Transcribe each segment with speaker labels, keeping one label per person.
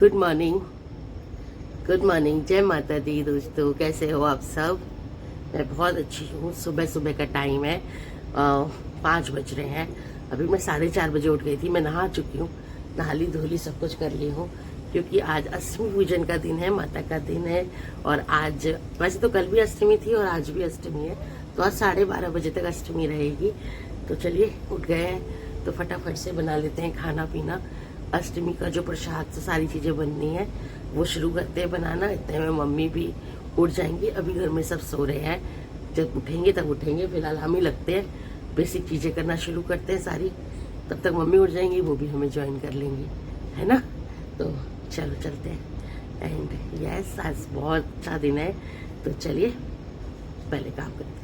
Speaker 1: Good morning. Good morning, जय माता दी। दोस्तों कैसे हो आप सब? मैं बहुत अच्छी हूँ। सुबह सुबह का टाइम है, 5 बज रहे हैं। अभी मैं 4:30 बजे उठ गई थी। मैं नहा चुकी हूँ, नहाली धोली सब कुछ कर ली हूँ, क्योंकि आज अष्टमी पूजन का दिन है, माता का दिन है। और आज वैसे तो कल भी अष्टमी थी और आज भी अष्टमी है, तो आज 12:30 बजे तक अष्टमी रहेगी। तो चलिए, उठ गए हैं तो फटाफट से बना लेते हैं खाना पीना। अष्टमी का जो प्रसाद से सारी चीजें बननी है वो शुरू करते हैं बनाना। इतने में मम्मी भी उठ जाएंगी। अभी घर में सब सो रहे हैं, जब उठेंगे तब उठेंगे। फिलहाल हम ही लगते हैं, बेसिक चीजें करना शुरू करते हैं सारी। तब तक मम्मी उठ जाएंगी, वो भी हमें ज्वाइन कर लेंगी, है ना। तो चलो चलते हैं। एंड यस, आज बहुत अच्छा दिन है, तो चलिए पहले काम करते हैं।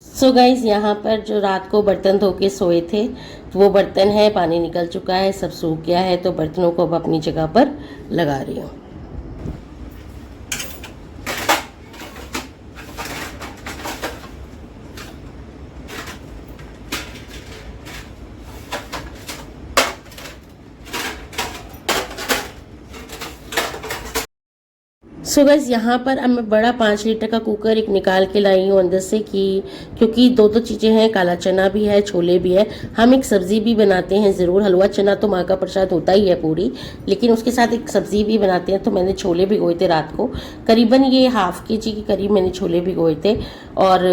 Speaker 1: सो गाइज, यहाँ पर जो रात को बर्तन धो के सोए थे, वो बर्तन है, पानी निकल चुका है, सब सूख गया है। तो बर्तनों को अब अपनी जगह पर लगा रही हूँ। सो गैस, यहाँ पर अब मैं बड़ा 5 लीटर का कुकर एक निकाल के लाई हूँ अंदर से, कि क्योंकि दो दो चीज़ें हैं, काला चना भी है, छोले भी है। हम एक सब्जी भी बनाते हैं ज़रूर। हलवा चना तो माँ का प्रसाद होता ही है पूरी, लेकिन उसके साथ एक सब्जी भी बनाते हैं। तो मैंने छोले भिगोए थे रात को, करीबन ये ½ kg के करीब मैंने छोले भिगोए थे। और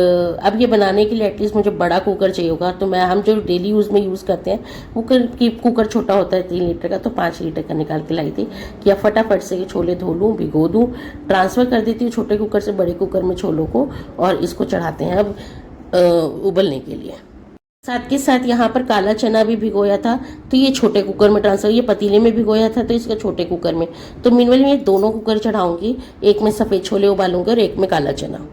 Speaker 1: अब ये बनाने के लिए एटलीस्ट मुझे बड़ा कुकर चाहिए होगा। तो हम जो डेली यूज़ में यूज़ करते हैं वो कुकर छोटा होता है 3 लीटर का, तो 5 लीटर का निकाल के लाई थी कि अब फटाफट से ये छोले धो लूँ, भिगो दूँ, ट्रांसफ़र कर देती हूँ छोटे कुकर से बड़े कुकर में छोलों को, और इसको चढ़ाते हैं अब उबलने के लिए। साथ के साथ यहाँ पर काला चना भी भिगोया था, तो ये छोटे कुकर में ट्रांसफर, ये पतीले में भिगोया था तो इसका छोटे कुकर में। तो मीनवेल में दोनों कुकर चढ़ाऊंगी, एक में सफ़ेद छोले उबालूंगी और एक में काला चना।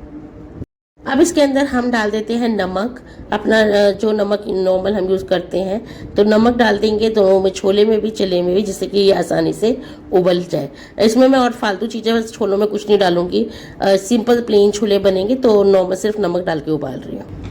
Speaker 1: अब इसके अंदर हम डाल देते हैं नमक, अपना जो नमक नॉर्मल हम यूज़ करते हैं। तो नमक डाल देंगे दोनों में, छोले में भी चले में भी, जिससे कि ये आसानी से उबल जाए। इसमें मैं और फालतू चीज़ें छोलों में कुछ नहीं डालूंगी, सिंपल प्लेन छोले बनेंगे, तो नॉर्मल सिर्फ नमक डाल के उबाल रही हूँ।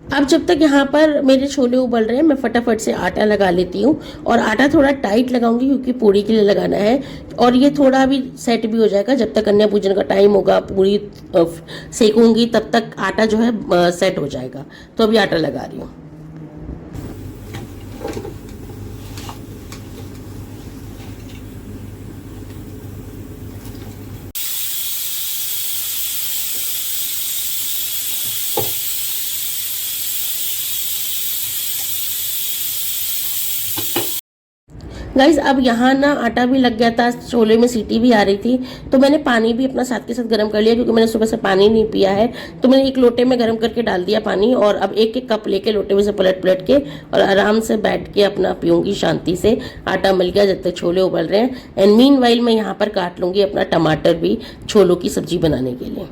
Speaker 1: अब जब तक यहाँ पर मेरे छोले उबल रहे हैं, मैं फटाफट से आटा लगा लेती हूँ। और आटा थोड़ा टाइट लगाऊंगी क्योंकि पूरी के लिए लगाना है, और ये थोड़ा भी सेट भी हो जाएगा। जब तक कन्या पूजन का टाइम होगा, पूरी सेकूंगी, तब तक आटा जो है सेट हो जाएगा। तो अभी आटा लगा रही हूँ। गाइज, अब यहाँ ना आटा भी लग गया था, छोले में सीटी भी आ रही थी, तो मैंने पानी भी अपना साथ के साथ गर्म कर लिया, क्योंकि मैंने सुबह से पानी नहीं पिया है। तो मैंने एक लोटे में गर्म करके डाल दिया पानी, और अब एक एक कप लेके लोटे में से पलट पलट के और आराम से बैठ के अपना पीऊँगी शांति से। आटा मिल गया जब तक छोले उबल रहे हैं। एंड मीन वाइल मैं यहाँ पर काट लूँगी अपना टमाटर भी, छोलों की सब्जी बनाने के लिए।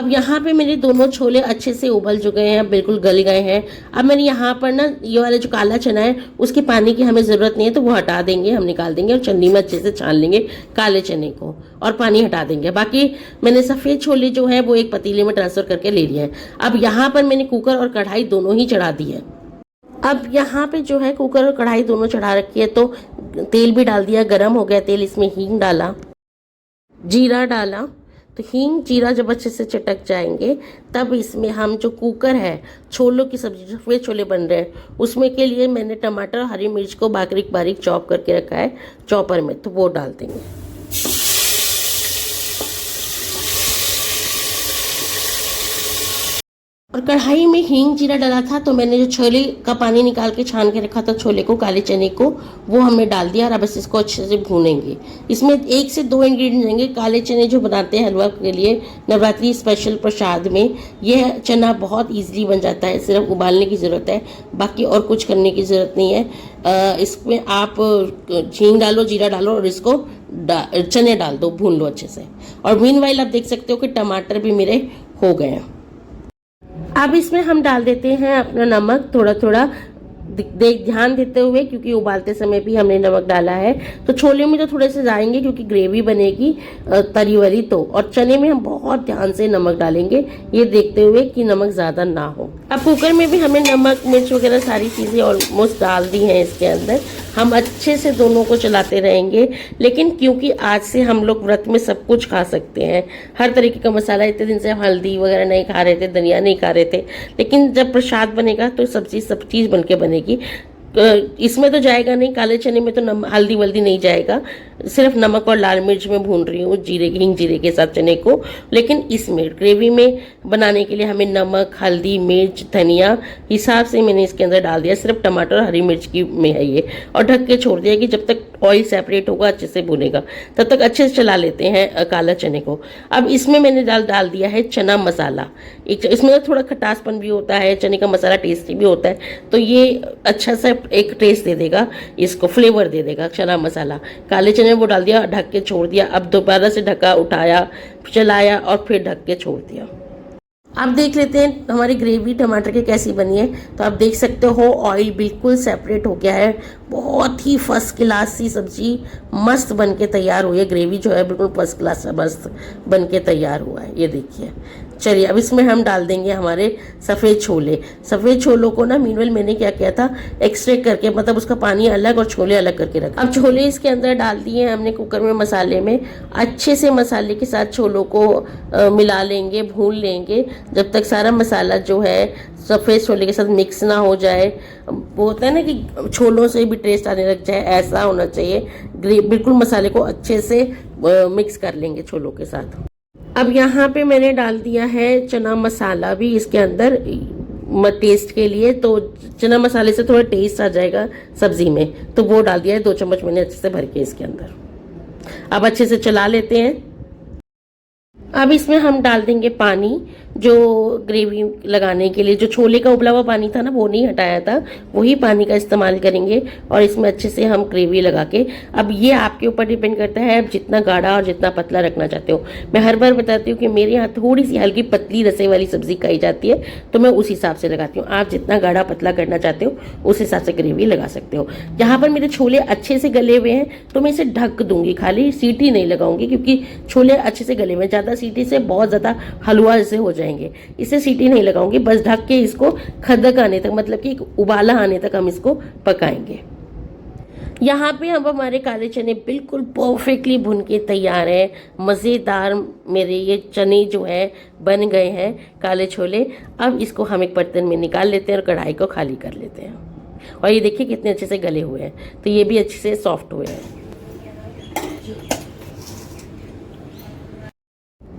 Speaker 1: अब यहाँ पे मेरे दोनों छोले अच्छे से उबल चुके हैं, बिल्कुल गल गए हैं। अब मैंने यहाँ पर ना ये वाला जो काला चना है उसके पानी की हमें ज़रूरत नहीं है, तो वो हटा देंगे, हम निकाल देंगे और छन्नी में अच्छे से छान लेंगे काले चने को और पानी हटा देंगे। बाकी मैंने सफ़ेद छोले जो है वो एक पतीले में ट्रांसफ़र करके ले लिए हैं। अब यहाँ पर मैंने कुकर और कढ़ाई दोनों ही चढ़ा दी है। अब यहाँ पे जो है कुकर और कढ़ाई दोनों चढ़ा रखी है, तो तेल भी डाल दिया, गर्म हो गया तेल, इसमें हींग डाला, जीरा डाला। तो हींग जीरा जब अच्छे से चटक जाएंगे तब इसमें हम जो कुकर है छोलों की सब्जी जो सफ़ेद छोले बन रहे हैं उसमें के लिए मैंने टमाटर हरी मिर्च को बारीक बारीक चॉप करके रखा है चॉपर में, तो वो डाल देंगे। और कढ़ाई में हींग जीरा डाला था, तो मैंने जो छोले का पानी निकाल के छान के रखा था छोले को, काले चने को, वो हमने डाल दिया और अब बस इसको अच्छे से भूनेंगे। इसमें 1 से 2 इंग्रेडिएंट रहेंगे। काले चने जो बनाते हैं हलवा के लिए नवरात्रि स्पेशल प्रसाद में, यह चना बहुत ईजिली बन जाता है, सिर्फ उबालने की ज़रूरत है, बाकी और कुछ करने की ज़रूरत नहीं है। इसमें आप हींग डालो, जीरा डालो और इसको चने डाल दो, भून लो अच्छे से। और मीनवाइल आप देख सकते हो कि टमाटर भी मेरे हो गए हैं। अब इसमें हम डाल देते हैं अपना नमक थोड़ा थोड़ा, ध्यान देते हुए, क्योंकि उबालते समय भी हमने नमक डाला है। तो छोले में तो थोड़े से जाएंगे क्योंकि ग्रेवी बनेगी तरी वाली, तो और चने में हम बहुत ध्यान से नमक डालेंगे, ये देखते हुए कि नमक ज़्यादा ना हो। अब कुकर में भी हमने नमक मिर्च वगैरह सारी चीज़ें ऑलमोस्ट डाल दी हैं इसके अंदर। हम अच्छे से दोनों को चलाते रहेंगे, लेकिन क्योंकि आज से हम लोग व्रत में सब कुछ खा सकते हैं, हर तरीके का मसाला, इतने दिन से हम हल्दी वगैरह नहीं खा रहे थे, धनिया नहीं खा रहे थे, लेकिन जब प्रसाद बनेगा तो सब चीज़ बन के बनेगी। इसमें तो जाएगा नहीं, काले चने में तो हल्दी वल्दी नहीं जाएगा, सिर्फ नमक और लाल मिर्च में भून रही हूँ हींग जीरे के साथ चने को। लेकिन इसमें ग्रेवी में बनाने के लिए हमें नमक हल्दी मिर्च धनिया हिसाब से मैंने इसके अंदर डाल दिया, सिर्फ टमाटर और हरी मिर्च की में है ये, और ढक के छोड़ दिया कि जब तक ऑयल सेपरेट होगा अच्छे से भुनेगा, तब तक अच्छे से चला लेते हैं काला चने को। अब इसमें मैंने डाल दिया है चना मसाला। इसमें थोड़ा खटासपन भी होता है, चने का मसाला टेस्टी भी होता है, तो ये अच्छा सा एक टेस्ट दे देगा, इसको फ्लेवर दे देगा चना मसाला। काले चने वो डाल दिया, ढक के छोड़ दिया। अब दोबारा से ढका, उठाया, चलाया और फिर ढक के छोड़ दिया। अब देख लेते हैं हमारी ग्रेवी टमाटर की कैसी बनी है। तो आप देख सकते हो ऑयल बिल्कुल सेपरेट हो गया है, बहुत ही फर्स्ट क्लास सी सब्जी मस्त बन के तैयार हुई है। ग्रेवी जो है बिल्कुल फर्स्ट क्लास मस्त बन के तैयार हुआ है, ये देखिए। चलिए अब इसमें हम डाल देंगे हमारे सफ़ेद छोले। सफ़ेद छोलों को ना मीनवेल मैंने क्या किया था, एक्सट्रैक्ट करके, मतलब उसका पानी अलग और छोले अलग करके रखा। अब छोले इसके अंदर डाल दिए हैं हमने कुकर में मसाले में, अच्छे से मसाले के साथ छोलों को मिला लेंगे, भून लेंगे जब तक सारा मसाला जो है सफ़ेद छोले के साथ मिक्स ना हो जाए। वो होता है ना कि छोलों से भी टेस्ट आने लग जाए, ऐसा होना चाहिए। बिल्कुल मसाले को अच्छे से मिक्स कर लेंगे छोलों के साथ। अब यहाँ पे मैंने डाल दिया है चना मसाला भी इसके अंदर टेस्ट के लिए, तो चना मसाले से थोड़ा टेस्ट आ जाएगा सब्जी में, तो वो डाल दिया है 2 चम्मच मैंने अच्छे से भर के इसके अंदर। अब अच्छे से चला लेते हैं। अब इसमें हम डाल देंगे पानी, जो ग्रेवी लगाने के लिए जो छोले का उबला हुआ पानी था ना वो नहीं हटाया था, वही पानी का इस्तेमाल करेंगे और इसमें अच्छे से हम ग्रेवी लगा के। अब ये आपके ऊपर डिपेंड करता है आप जितना गाढ़ा और जितना पतला रखना चाहते हो। मैं हर बार बताती हूँ कि मेरे यहाँ थोड़ी सी हल्की पतली रसे वाली सब्जी खाई जाती है, तो मैं उस हिसाब से लगाती हूँ। आप जितना गाढ़ा पतला करना चाहते हो उस हिसाब से ग्रेवी लगा सकते हो। यहाँ पर मेरे छोले अच्छे से गले हुए हैं तो मैं इसे ढक दूंगी, खाली सीटी नहीं लगाऊंगी, क्योंकि छोले अच्छे से गले हुए, ज़्यादा सीटी से बहुत ज़्यादा हलवा जैसे हो जाएंगे, इसे सीटी नहीं लगाऊंगी, बस ढक के इसको खदक आने तक, मतलब कि उबाला आने तक हम इसको पकाएंगे। यहाँ पे अब हमारे काले चने बिल्कुल परफेक्टली भुन के तैयार है, मज़ेदार मेरे ये चने जो है बन गए हैं काले छोले। अब इसको हम एक बर्तन में निकाल लेते हैं और कढ़ाई को खाली कर लेते हैं। और ये देखिए कितने अच्छे से गले हुए हैं, तो ये भी अच्छे से सॉफ्ट हुए हैं।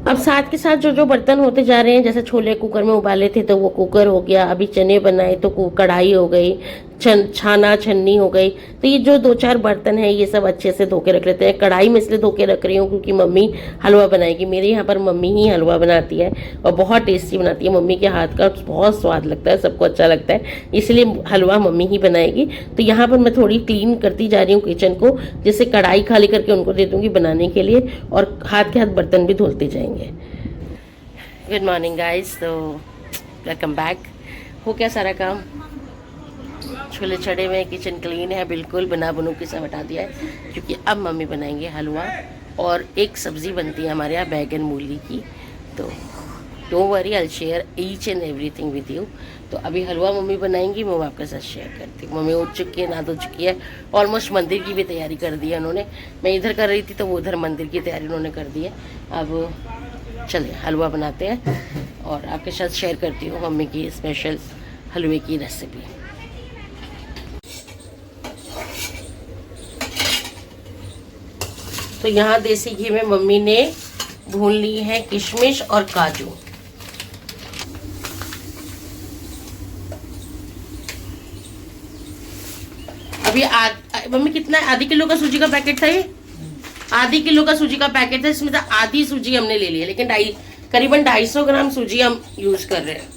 Speaker 1: अब साथ के साथ जो जो बर्तन होते जा रहे हैं, जैसे छोले कुकर में उबाले थे तो वो कुकर हो गया, अभी चने बनाए तो कढ़ाई हो गई, छाना छन्नी हो गई। तो ये जो 2-4 बर्तन हैं ये सब अच्छे से धो के रख लेते हैं। कढ़ाई में इसलिए धो के रख रही हूँ क्योंकि मम्मी हलवा बनाएगी। मेरे यहाँ पर मम्मी ही हलवा बनाती है और बहुत टेस्टी बनाती है। मम्मी के हाथ का बहुत स्वाद लगता है, सबको अच्छा लगता है, इसलिए हलवा मम्मी ही बनाएगी। तो यहाँ पर मैं थोड़ी क्लीन करती जा रही हूँ किचन को, जिससे कढ़ाई खाली करके उनको दे दूँगी बनाने के लिए और हाथ के हाथ बर्तन भी धुलते जाएंगे। Good morning guys. तो वेलकम बैक। हो क्या सारा काम, छोले चढ़े हुए, किचन क्लीन है बिल्कुल, बना बनू के सब हटा दिया है क्योंकि अब मम्मी बनाएंगे हलवा और एक सब्ज़ी बनती है हमारे यहाँ बैगन मूली की। तो don't worry, I share each and everything with you. तो अभी हलवा मम्मी बनाएंगी, मैं आपके साथ शेयर करती हूँ। मम्मी उठ चुकी है, नहा धो चुकी है, ऑलमोस्ट मंदिर की भी तैयारी कर दी है उन्होंने। मैं इधर कर रही थी तो वो उधर मंदिर की तैयारी उन्होंने कर दी है। अब चलिए हलवा बनाते हैं और आपके साथ शेयर करती हूँ मम्मी की स्पेशल हलवे की रेसिपी। तो यहाँ देसी घी में मम्मी ने भून ली है किशमिश और काजू। अभी मम्मी कितना, आधी किलो का सूजी का पैकेट था ये, आधी किलो का सूजी का पैकेट था, इसमें से आधी सूजी हमने ले ली है, लेकिन करीबन 250 ग्राम सूजी हम यूज कर रहे हैं।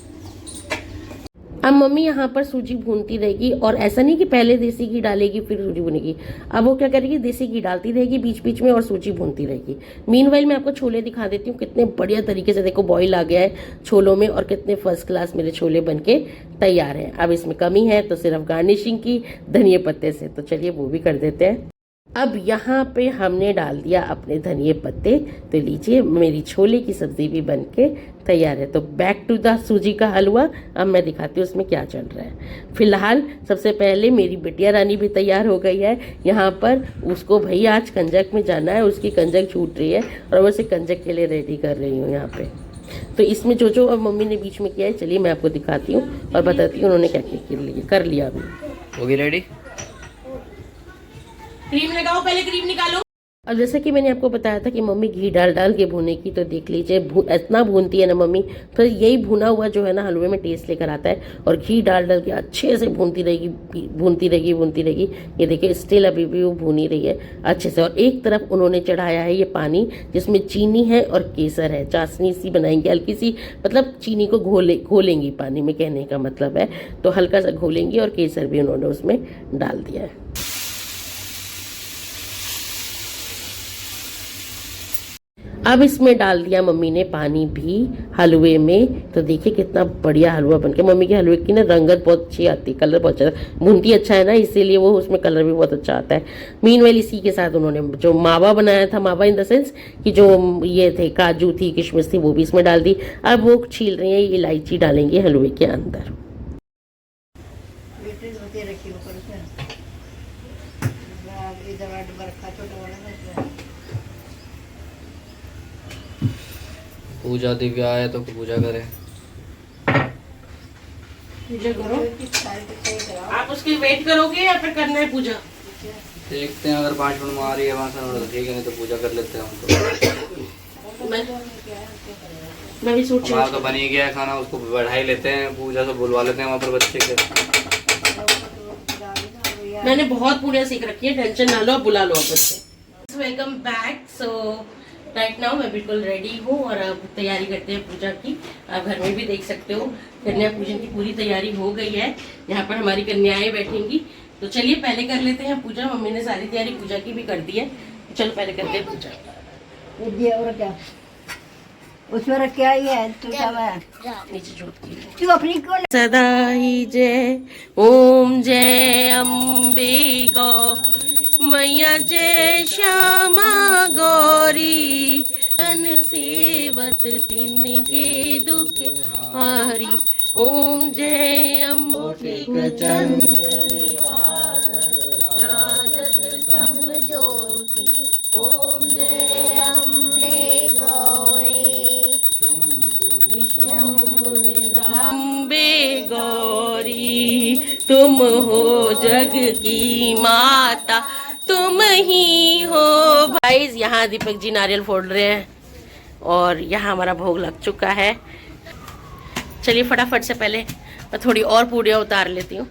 Speaker 1: अब मम्मी यहाँ पर सूजी भूनती रहेगी और ऐसा नहीं कि पहले देसी घी डालेगी फिर सूजी भुनेगी। अब वो क्या करेगी, देसी घी डालती रहेगी बीच बीच में और सूजी भूनती रहेगी। मीनवाइल मैं आपको छोले दिखा देती हूँ, कितने बढ़िया तरीके से देखो बॉईल आ गया है छोलों में और कितने फर्स्ट क्लास मेरे छोले बनके तैयार हैं। अब इसमें कमी है तो सिर्फ गार्निशिंग की धनिया पत्ते से, तो चलिए वो भी कर देते हैं। अब यहाँ पे हमने डाल दिया अपने धनिया पत्ते, तो लीजिए मेरी छोले की सब्जी भी बनके तैयार है। तो बैक टू द सूजी का हलवा, अब मैं दिखाती हूँ उसमें क्या चल रहा है। फिलहाल सबसे पहले मेरी बिटिया रानी भी तैयार हो गई है यहाँ पर, उसको भाई आज कंजक में जाना है, उसकी कंजक छूट रही है और मैं उसे कंजक के लिए रेडी कर रही हूँ यहाँ पे। तो इसमें जो जो अब मम्मी ने बीच में किया है, चलिए मैं आपको दिखाती हूँ और बताती हूँ उन्होंने क्या क्या कर लिया। अभी
Speaker 2: होगी रेडी,
Speaker 1: क्रीम लगाओ, पहले क्रीम निकालो। अब जैसा कि मैंने आपको बताया था कि मम्मी घी डाल के भूनेगी, तो देख लीजिए इतना भूनती है ना मम्मी, तो यही भुना हुआ जो है ना हलवे में टेस्ट लेकर आता है। और घी डाल के अच्छे से भूनती रहेगी। ये देखिए स्टिल अभी भी वो भूनी रही है अच्छे से। और एक तरफ उन्होंने चढ़ाया है ये पानी जिसमें चीनी है और केसर है, चाशनी सी बनाएंगे हल्की सी, मतलब चीनी को घोलेंगी पानी में, कहने का मतलब है। तो हल्का सा घोलेंगी और केसर भी उन्होंने उसमें डाल दिया है। अब इसमें डाल दिया मम्मी ने पानी भी हलवे में, तो देखिए कितना बढ़िया हलवा बनके। मम्मी के हलवे की ना रंगत बहुत अच्छी आती है, कलर बहुत अच्छा, भूनती अच्छा है ना, इसीलिए वो उसमें कलर भी बहुत अच्छा आता है। मीनवाइल इसी के साथ उन्होंने जो मावा बनाया था, मावा इन द सेंस कि जो ये थे काजू थी किशमिश थी, वो भी इसमें डाल दी। अब वो छील रही है, इलायची डालेंगे हलवे के अंदर।
Speaker 2: पूजा दिव्या आया तो पूजा करें,
Speaker 1: पूजा करो। आप उसकी वेट करोगे या फिर करना है पूजा?
Speaker 2: देखते हैं, अगर 5 मिनट में आ रही है वहाँ से तो ठीक है, नहीं तो पूजा कर लेते हैं हम। तो
Speaker 1: मैं भी सोच
Speaker 2: हमारा तो बन ही गया है खाना, उसको बढ़ा ही लेते हैं, पूजा से बुलवा लेते हैं वहाँ पर बच्चे के।
Speaker 1: मैंने बहुत पूड़ियाँ सीख रखी है, टेंशन ना लो, बुला लो आप बच्चे। Welcome back. So right now मैं बिल्कुल रेडी हूँ और अब तैयारी करते हैं पूजा की। आप घर में भी देख सकते हो कन्या पूजन की पूरी तैयारी हो गई है। यहाँ पर हमारी कन्याएं बैठेंगी, तो चलिए पहले कर लेते हैं पूजा। मम्मी ने सारी तैयारी पूजा की भी कर दी है, चलो पहले करते हैं पूजा।
Speaker 3: और क्या उसमें रख के आई है, तू
Speaker 1: नीचे जोत की
Speaker 3: तू अपनी को
Speaker 1: सदा ही जय ओम जय अम्बे गौ मैया जय श्यामा गौरी, तन सेवत तिनके दुख हारी। ओम जय अम्बे ज्योति, ओम जय अम्बे गौरी, अम्बे गौरी तुम हो जग की माता, तुम ही हो। भाई यहाँ दीपक जी नारियल फोड़ रहे हैं और यहाँ हमारा भोग लग चुका है। चलिए फटाफट से पहले मैं थोड़ी और पूड़ियाँ उतार लेती हूँ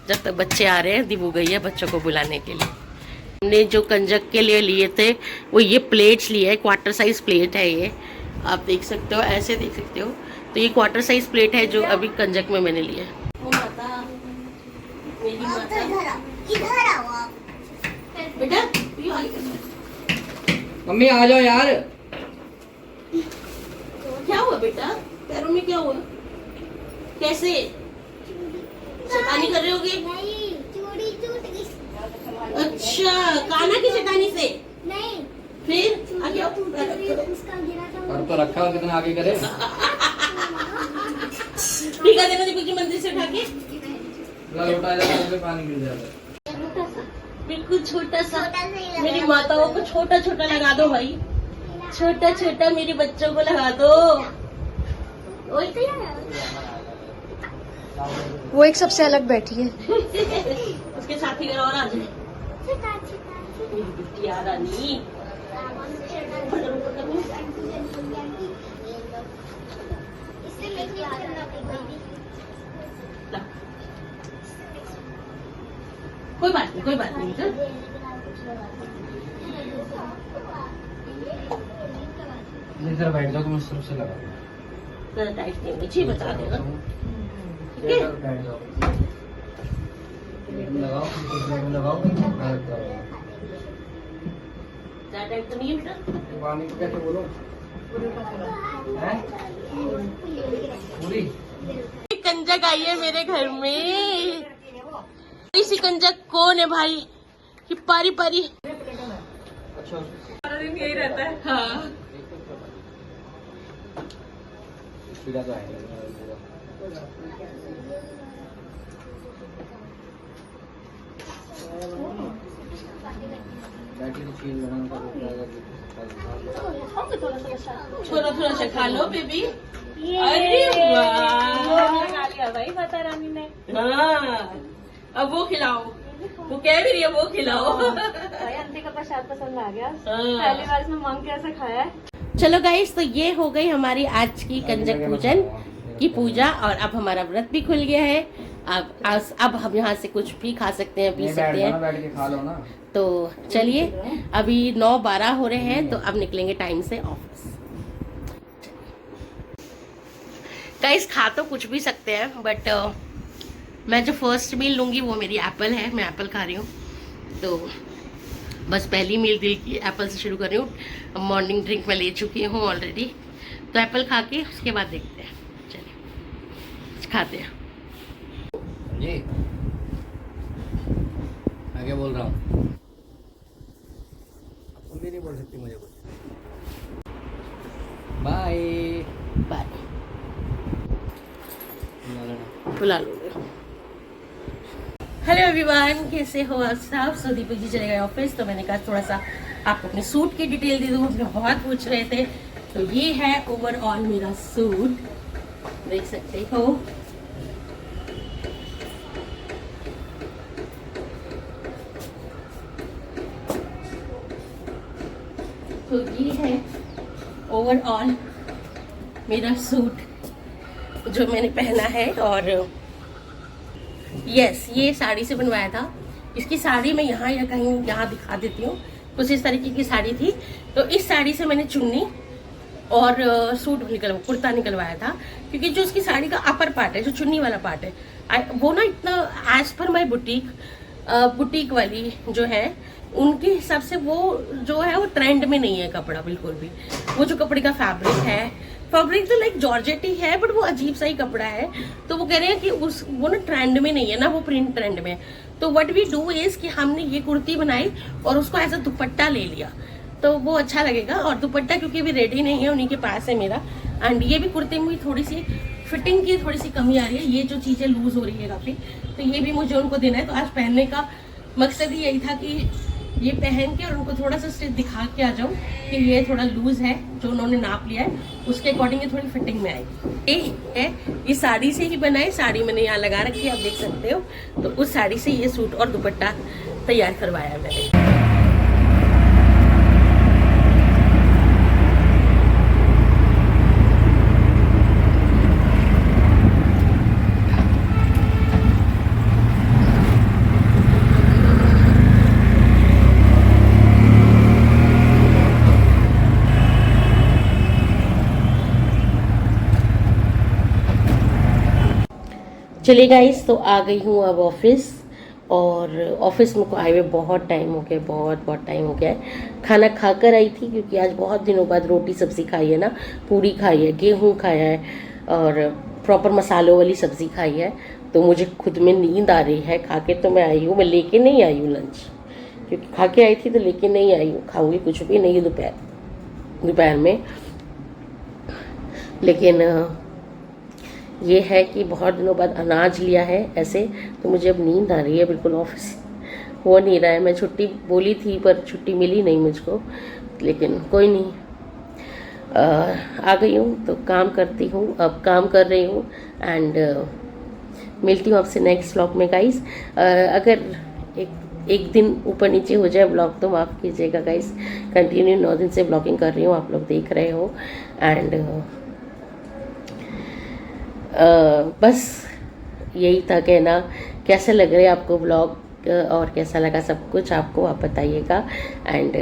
Speaker 1: जब तक बच्चे आ रहे हैं। दीबू गई है बच्चों को बुलाने के लिए। हमने जो कंजक के लिए लिए थे वो ये प्लेट्स लिए है, क्वार्टर साइज प्लेट है ये, आप देख सकते हो, ऐसे देख सकते हो। तो ये क्वार्टर साइज प्लेट है जो अभी कंजक में मैंने लिया है। बेटा
Speaker 2: मम्मी आ जाओ यार।
Speaker 1: क्या हुआ बेटा? पैरों में क्या हुआ? कैसे शैतानी कर रहे होगे?
Speaker 4: नहीं, चूड़ी टूट गई।
Speaker 1: अच्छा, काना की शैतानी से?
Speaker 4: नहीं,
Speaker 1: फिर
Speaker 4: चूड़ी
Speaker 1: आगे आओ।
Speaker 4: टूट गई, उसका गिरा था।
Speaker 2: और तो रखा हो कितना आगे करे।
Speaker 1: टीका देना दीपक की मंदिर से उठा के।
Speaker 2: लोटा जाता है पानी गिर जाता है।
Speaker 1: बिल्कुल छोटा सा।
Speaker 4: छोटा सा ही लगा।
Speaker 1: मेरी माताओं को छोटा छोटा लगा दो भाई, छोटा छोटा मेरे बच्चों को लगा दो। वही तो यार।
Speaker 5: वो एक सबसे अलग बैठी है।
Speaker 1: उसके साथी घर और आ जाए।
Speaker 4: छिटा, छिटा,
Speaker 1: मेरी बिटिया रानी।
Speaker 4: इससे लेके करना पड़ेगा।
Speaker 1: ला। कोई बात नहीं, कोई बात नहीं बेटा।
Speaker 2: इधर बैठ जाओ, तुम सबसे लगा
Speaker 1: ज़्यादा टाइट नहीं, पीछे बता देगा। ठीक है?
Speaker 2: बैठ जाओ। लगाओ, लगाओ।
Speaker 1: ज़्यादा टाइट तो नहीं है बेटा।
Speaker 2: पानी को कैसे बोलो? हैं? पूरी?
Speaker 1: कंजक आई है मेरे घर में। इसी कंजक कौन है भाई? कि पारी पारी।
Speaker 2: अच्छा।
Speaker 1: यही रहता है। हाँ।
Speaker 2: सीधा तो आएगा। बैटरी की चीज बनाना
Speaker 1: थोड़ा थोड़ा सा खा लो बेबी। अरे वाह,
Speaker 5: खा लिया भाई माता रानी ने।
Speaker 1: हाँ, अब वो खिलाओ। वो कह भी रही है वो खिलाओ।
Speaker 5: भाई आंटी का प्रसाद पसंद आ गया।
Speaker 1: हाँ।
Speaker 5: पहली बार इसमें मांग के ऐसा खाया है।
Speaker 1: चलो गाइस, तो ये हो गई हमारी आज की कंजक पूजन की पूजा, और अब हमारा व्रत भी खुल गया है। अब हम यहाँ से कुछ भी खा सकते हैं, पी सकते हैं।
Speaker 2: बैठ के खा लो ना।
Speaker 1: तो चलिए, अभी 9:12 हो रहे हैं, तो अब निकलेंगे टाइम से ऑफिस। गाइस, खा तो कुछ भी सकते हैं, बट मैं जो फर्स्ट मील लूँगी वो मेरी एप्पल है। मैं एप्पल खा रही हूँ, तो बस पहली मील दिल की एप्पल से शुरू कर रही हूँ। मॉर्निंग ड्रिंक मैं ले चुकी हूँ ऑलरेडी, तो एप्पल खा के उसके बाद देखते हैं। चलिए खाते हैं।
Speaker 2: जी मैं क्या बोल रहा हूँ? तुम भी नहीं बोल सकती मुझे कुछ। Bye
Speaker 1: bye. बुला लो। हेलो एवरीवन, कैसे हो आप सब? सो दीपक जी चले गए ऑफिस, तो मैंने कहा थोड़ा सा आपको अपने सूट की डिटेल दे दूँ। आप लोग बहुत पूछ रहे थे, तो ये है ओवरऑल मेरा सूट, देख सकते हो। तो ये है ओवरऑल मेरा सूट जो मैंने पहना है। और यस, ये साड़ी से बनवाया था। इसकी साड़ी मैं यहाँ या कहीं यहाँ दिखा देती हूँ। कुछ इस तरीके की साड़ी थी, तो इस साड़ी से मैंने चुन्नी और कुर्ता निकलवाया था, क्योंकि जो उसकी साड़ी का अपर पार्ट है, जो चुन्नी वाला पार्ट है, वो ना इतना एज पर माई बुटीक वाली जो है उनके हिसाब से वो जो है वो ट्रेंड में नहीं है कपड़ा बिल्कुल भी। वो जो कपड़े का फैब्रिक तो लाइक जॉर्जेट ही है, बट वो अजीब सा ही कपड़ा है। तो वो कह रहे हैं कि वो ना ट्रेंड में नहीं है ना, वो प्रिंट ट्रेंड में है। तो व्हाट वी डू इज कि हमने ये कुर्ती बनाई और उसको ऐसा दुपट्टा ले लिया, तो वो अच्छा लगेगा। और दुपट्टा क्योंकि अभी रेडी नहीं है, उन्हीं के पास है मेरा। एंड ये भी कुर्ते में थोड़ी सी फिटिंग की थोड़ी सी कमी आ रही है, ये जो चीज़ें लूज हो रही है काफ़ी, तो ये भी मुझे उनको देना है। तो आज पहनने का मकसद ही यही था कि ये पहन के और उनको थोड़ा सा स्टिच दिखा के आ जाऊँ कि ये थोड़ा लूज है, जो उन्होंने नाप लिया है उसके अकॉर्डिंग ये थोड़ी फिटिंग में आएगी। ये है, ये साड़ी से ही बनाई, साड़ी मैंने यहाँ लगा रखी है, आप देख सकते हो। तो उस साड़ी से ये सूट और दुपट्टा तैयार करवाया मैंने। चलिए गाइस, तो आ गई हूँ अब ऑफिस, और ऑफिस में को आए हुए बहुत टाइम हो गया, बहुत टाइम हो गया है। खाना खाकर आई थी, क्योंकि आज बहुत दिनों बाद रोटी सब्जी खाई है ना, पूरी खाई है, गेहूँ खाया है, और प्रॉपर मसालों वाली सब्ज़ी खाई है, तो मुझे खुद में नींद आ रही है। खा के तो मैं आई हूँ, मैं लेके नहीं आई हूँ लंच, क्योंकि खा के आई थी तो लेके नहीं आई हूँ। खाऊंगी कुछ भी नहीं दोपहर में। लेकिन ये है कि बहुत दिनों बाद अनाज लिया है ऐसे, तो मुझे अब नींद आ रही है बिल्कुल। ऑफिस हो नहीं रहा है। मैं छुट्टी बोली थी पर छुट्टी मिली नहीं मुझको, लेकिन कोई नहीं, आ गई हूँ तो काम करती हूँ। अब काम कर रही हूँ एंड मिलती हूँ आपसे नेक्स्ट व्लॉग में गाइस। अगर एक दिन ऊपर नीचे हो जाए व्लॉग तो माफ़ कीजिएगा गाइस। कंटिन्यू 9 दिन से व्लॉगिंग कर रही हूँ, आप लोग देख रहे हो। एंड बस यही था कहना। कैसे लग रहे हैं आपको व्लॉग और कैसा लगा सब कुछ आपको, आप बताइएगा। एंड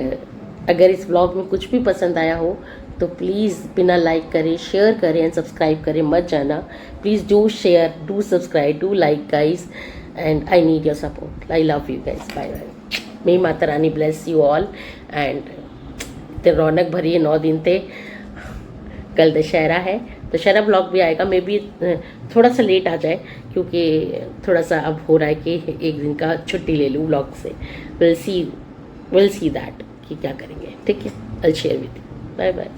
Speaker 1: अगर इस व्लॉग में कुछ भी पसंद आया हो तो प्लीज़ बिना लाइक करे शेयर करें एंड सब्सक्राइब करें मत जाना। Please do share, do subscribe, do like guys, and I need your support. I love you guys, bye bye. May Mata Rani bless you all. And इतने रौनक भरी है 9 दिन थे। कल दशहरा है, दशहरा ब्लॉग भी आएगा। मे बी थोड़ा सा लेट आ जाए, क्योंकि थोड़ा सा अब हो रहा है कि एक दिन का छुट्टी ले लूँ ब्लॉग से। विल सी दैट कि क्या करेंगे। ठीक है, I share with you. Bye bye.